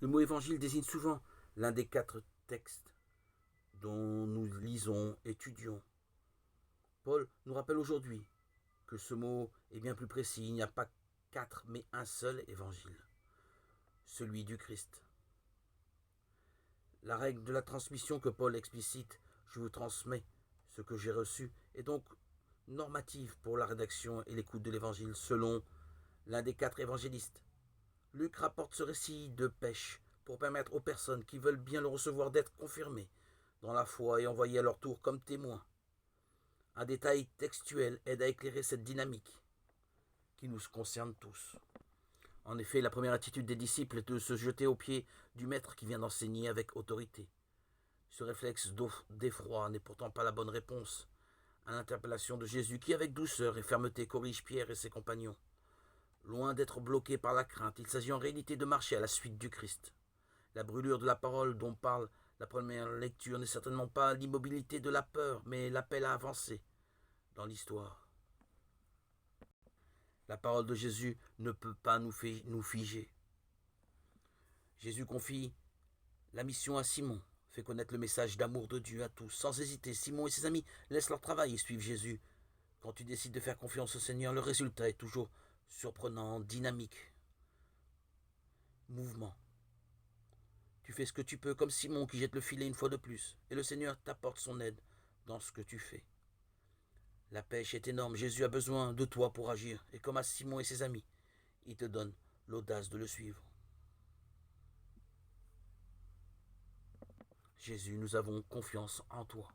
Le mot évangile désigne souvent l'un des 4 textes dont nous lisons, étudions. Paul nous rappelle aujourd'hui que ce mot est bien plus précis. Il n'y a pas 4, mais un seul évangile, celui du Christ. La règle de la transmission que Paul explicite, je vous transmets ce que j'ai reçu, est donc normative pour la rédaction et l'écoute de l'évangile selon l'un des 4 évangélistes. Luc rapporte ce récit de pêche pour permettre aux personnes qui veulent bien le recevoir d'être confirmées dans la foi et envoyées à leur tour comme témoins. Un détail textuel aide à éclairer cette dynamique qui nous concerne tous. En effet, la première attitude des disciples est de se jeter aux pieds du maître qui vient d'enseigner avec autorité. Ce réflexe d'effroi n'est pourtant pas la bonne réponse à l'interpellation de Jésus qui, avec douceur et fermeté, corrige Pierre et ses compagnons. Loin d'être bloqué par la crainte, il s'agit en réalité de marcher à la suite du Christ. La brûlure de la parole dont parle la première lecture n'est certainement pas l'immobilité de la peur, mais l'appel à avancer dans l'histoire. La parole de Jésus ne peut pas nous figer. Jésus confie la mission à Simon, fait connaître le message d'amour de Dieu à tous. Sans hésiter, Simon et ses amis laissent leur travail et suivent Jésus. Quand tu décides de faire confiance au Seigneur, le résultat est toujours surprenant, dynamique, mouvement. Tu fais ce que tu peux, comme Simon qui jette le filet une fois de plus, et le Seigneur t'apporte son aide dans ce que tu fais. La pêche est énorme, Jésus a besoin de toi pour agir, et comme à Simon et ses amis, il te donne l'audace de le suivre. Jésus, nous avons confiance en toi.